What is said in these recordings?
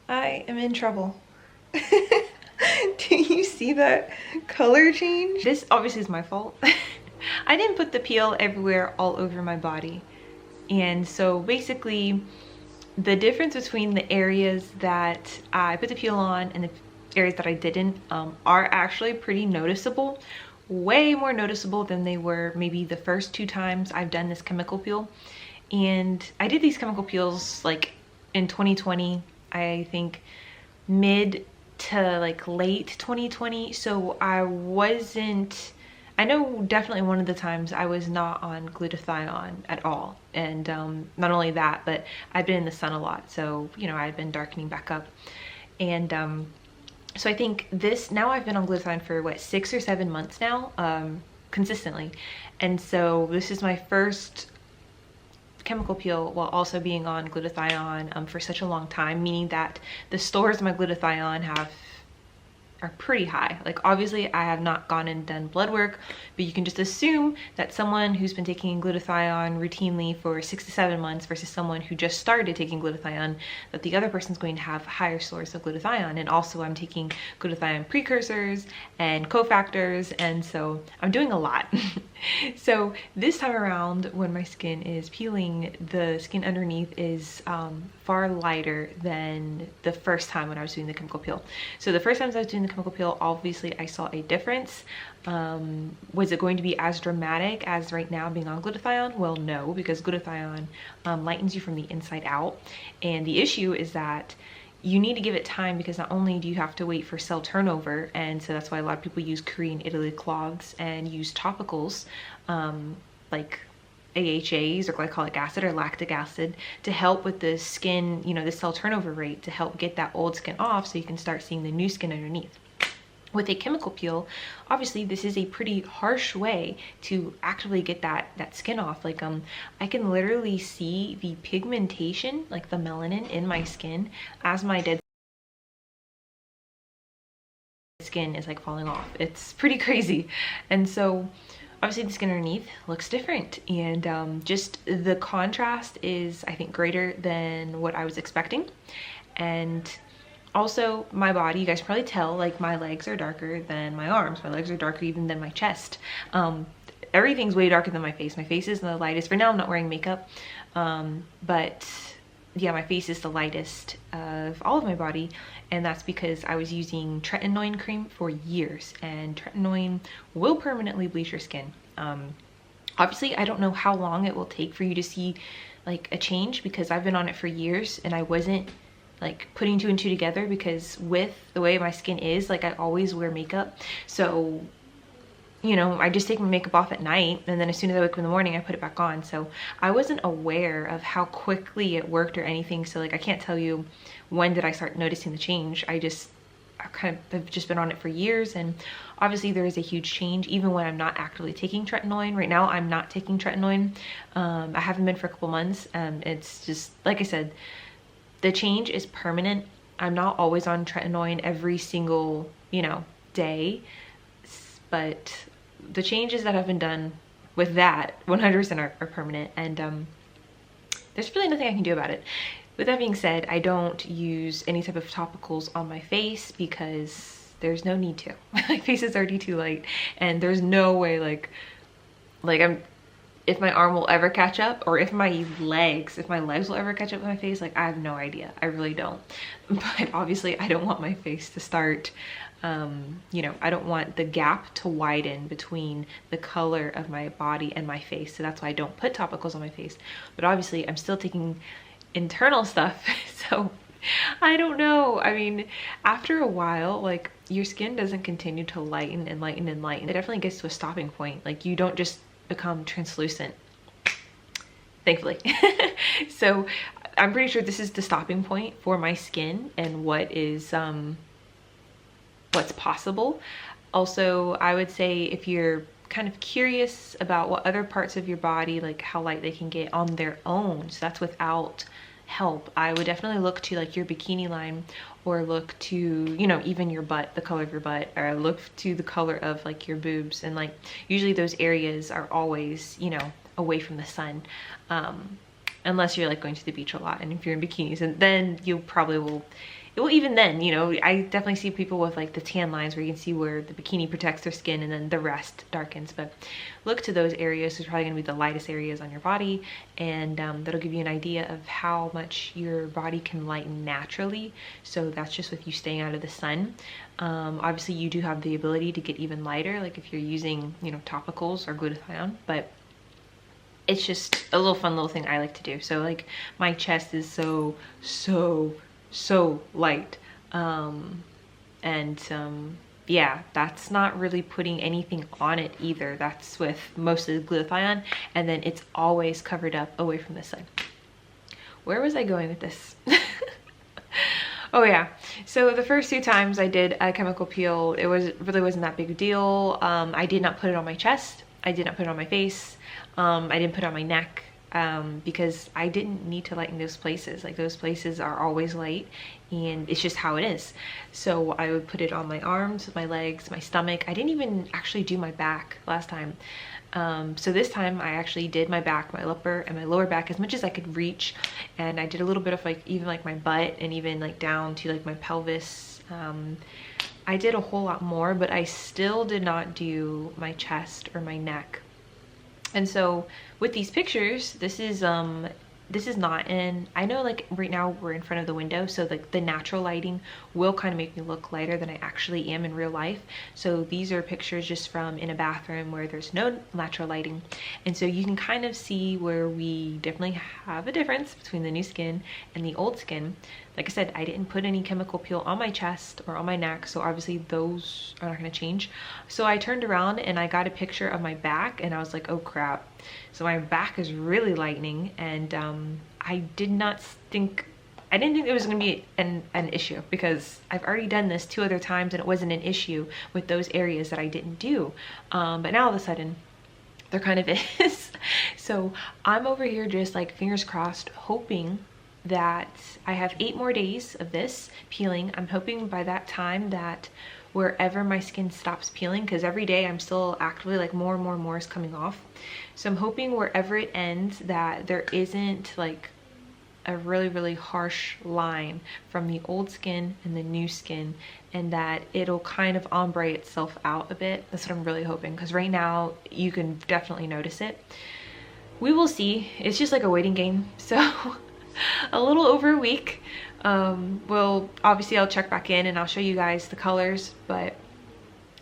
I am in trouble. Do you see that color change? This obviously is my fault. I didn't put the peel everywhere all over my body. And so basically the difference between the areas that I put the peel on and the areas that I didn't are actually pretty noticeable. Way more noticeable than they were maybe the first 2 times I've done this chemical peel. And I did these chemical peels like in 2020, I think mid to like late 2020. So I know definitely one of the times I was not on glutathione at all. And not only that, but I've been in the sun a lot. So, you know, I've been darkening back up. And so I think now I've been on glutathione for what, 6 or 7 months now, consistently. And so this is my first chemical peel while also being on glutathione for such a long time, meaning that the stores of my glutathione are pretty high. Like obviously I have not gone and done blood work, but you can just assume that someone who's been taking glutathione routinely for 6 to 7 months versus someone who just started taking glutathione, that the other person's going to have higher stores of glutathione. And also I'm taking glutathione precursors and cofactors, and so I'm doing a lot. So this time around when my skin is peeling, the skin underneath is far lighter than the first time when I was doing the chemical peel. So the first time I was doing the chemical peel, obviously I saw a difference. Was it going to be as dramatic as right now being on glutathione? Well, no, because glutathione lightens you from the inside out. And the issue is that you need to give it time, because not only do you have to wait for cell turnover, and so that's why a lot of people use Korean Italy cloths and use topicals like AHAs or glycolic acid or lactic acid to help with the skin, you know, the cell turnover rate, to help get that old skin off so you can start seeing the new skin underneath. With a chemical peel, obviously this is a pretty harsh way to actively get that skin off. Like I can literally see the pigmentation, like the melanin in my skin, as my dead skin is like falling off. It's pretty crazy. And so obviously the skin underneath looks different, and just the contrast is, I think, greater than what I was expecting. And also my body, you guys can probably tell, like my legs are darker than my arms. My legs are darker even than my chest. Everything's way darker than my face. My face is the lightest. For now I'm not wearing makeup, but yeah, my face is the lightest of all of my body, and that's because I was using Tretinoin cream for years, and Tretinoin will permanently bleach your skin. Obviously I don't know how long it will take for you to see like a change, because I've been on it for years and I wasn't like putting 2 and 2 together, because with the way my skin is, like I always wear makeup. So, you know, I just take my makeup off at night, and then as soon as I wake up in the morning, I put it back on. So I wasn't aware of how quickly it worked or anything. So like, I can't tell you when did I start noticing the change. I kind of have just been on it for years, and obviously there is a huge change even when I'm not actively taking Tretinoin. Right now I'm not taking Tretinoin. I haven't been for a couple months. It's just, like I said, the change is permanent. I'm not always on Tretinoin every single, you know, day, but the changes that have been done with that 100% are permanent, and there's really nothing I can do about it. With that being said, I don't use any type of topicals on my face because there's no need to. My face is already too light, and there's no way like if my arm will ever catch up, or if my legs will ever catch up with my face, like I have no idea. I really don't. But obviously I don't want my face to start, you know, I don't want the gap to widen between the color of my body and my face. So that's why I don't put topicals on my face. But obviously I'm still taking internal stuff. So I don't know. I mean, after a while, like your skin doesn't continue to lighten and lighten and lighten. It definitely gets to a stopping point. Like you don't just become translucent, thankfully. So I'm pretty sure this is the stopping point for my skin and what is what's possible. Also, I would say if you're kind of curious about what other parts of your body, like how light they can get on their own, so that's without help, I would definitely look to like your bikini line, or look to, you know, even your butt, the color of your butt, or look to the color of like your boobs. And like usually those areas are always, you know, away from the sun, unless you're like going to the beach a lot, and if you're in bikinis, and then you probably will well, even then, you know, I definitely see people with like the tan lines where you can see where the bikini protects their skin and then the rest darkens. But look to those areas. It's probably going to be the lightest areas on your body, and that'll give you an idea of how much your body can lighten naturally. So that's just with you staying out of the sun. Obviously, you do have the ability to get even lighter, like if you're using, you know, topicals or glutathione, but it's just a little fun little thing I like to do. So like my chest is so light, yeah, that's not really putting anything on it either. That's with most of the glutathione, and then it's always covered up away from the sun. Where was I going with this? Oh yeah, so the first 2 times I did a chemical peel, it really wasn't that big a deal. I did not put it on my chest, I did not put it on my face, I didn't put it on my neck, because I didn't need to lighten those places. Like those places are always light, and it's just how it is. So I would put it on my arms, my legs, my stomach. I didn't even actually do my back last time. So this time I actually did my back, my upper and my lower back as much as I could reach, and I did a little bit of like even like my butt and even like down to like my pelvis. I did a whole lot more, but I still did not do my chest or my neck. And so with these pictures, this is not in, I know like right now we're in front of the window, so like the natural lighting will kind of make me look lighter than I actually am in real life. So these are pictures just from in a bathroom where there's no natural lighting. And so you can kind of see where we definitely have a difference between the new skin and the old skin. Like I said, I didn't put any chemical peel on my chest or on my neck, so obviously those are not going to change. So I turned around and I got a picture of my back, and I was like, oh crap. So my back is really lightening, and I didn't think it was going to be an issue, because I've already done this 2 other times and it wasn't an issue with those areas that I didn't do. But now all of a sudden, there kind of is. So I'm over here just like fingers crossed, hoping that I have 8 more days of this peeling. I'm hoping by that time that wherever my skin stops peeling, because every day I'm still actively like more and more is coming off. So I'm hoping wherever it ends that there isn't like a really harsh line from the old skin and the new skin, and that it'll kind of ombre itself out a bit. That's what I'm really hoping, because right now you can definitely notice it. We will see. It's just like a waiting game. So a little over a week. Well, obviously I'll check back in and I'll show you guys the colors, but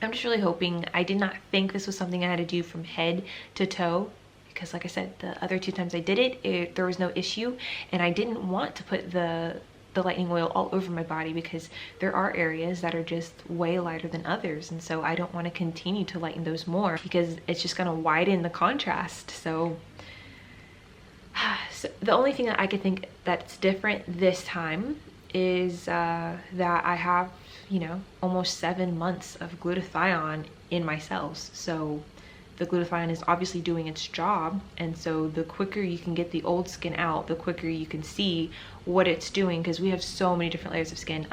I'm just really hoping. I did not think this was something I had to do from head to toe, because like I said, the other 2 times I did it, there was no issue, and I didn't want to put the lightening oil all over my body, because there are areas that are just way lighter than others, and so I don't want to continue to lighten those more, because it's just going to widen the contrast. So the only thing that I could think that's different this time is that I have, you know, almost 7 months of glutathione in my cells. So the glutathione is obviously doing its job, and so the quicker you can get the old skin out, the quicker you can see what it's doing, because we have so many different layers of skin.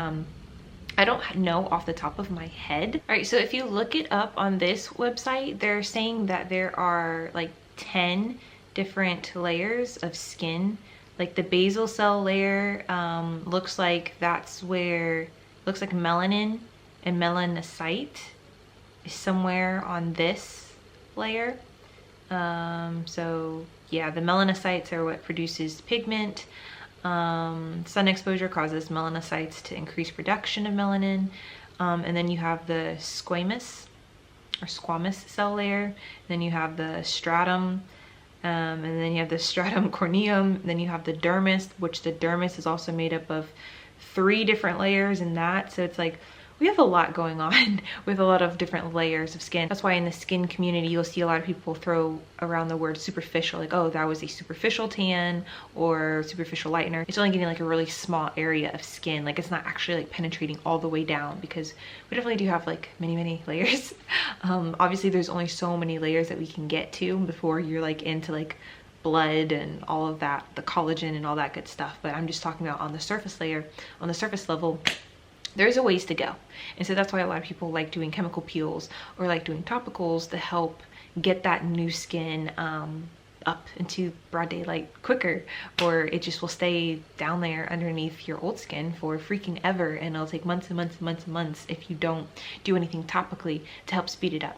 I don't know off the top of my head. All right, so if you look it up on this website, they're saying that there are like 10 different layers of skin. Like the basal cell layer looks like that's where, looks like melanin and melanocyte is somewhere on this layer. So yeah, the melanocytes are what produces pigment. Sun exposure causes melanocytes to increase production of melanin. And then you have the squamous cell layer. And then you have the stratum. And then you have the stratum corneum, then you have the dermis, which the dermis is also made up of 3 different layers in that. So it's like we have a lot going on with a lot of different layers of skin. That's why in the skin community, you'll see a lot of people throw around the word superficial, like, oh, that was a superficial tan or superficial lightener. It's only getting like a really small area of skin. Like it's not actually like penetrating all the way down, because we definitely do have like many layers. Obviously there's only so many layers that we can get to before you're like into like blood and all of that, the collagen and all that good stuff. But I'm just talking about on the surface layer, on the surface level, there's a ways to go. And so that's why a lot of people like doing chemical peels or like doing topicals to help get that new skin up into broad daylight quicker, or it just will stay down there underneath your old skin for freaking ever, and it'll take months and months and months and months if you don't do anything topically to help speed it up.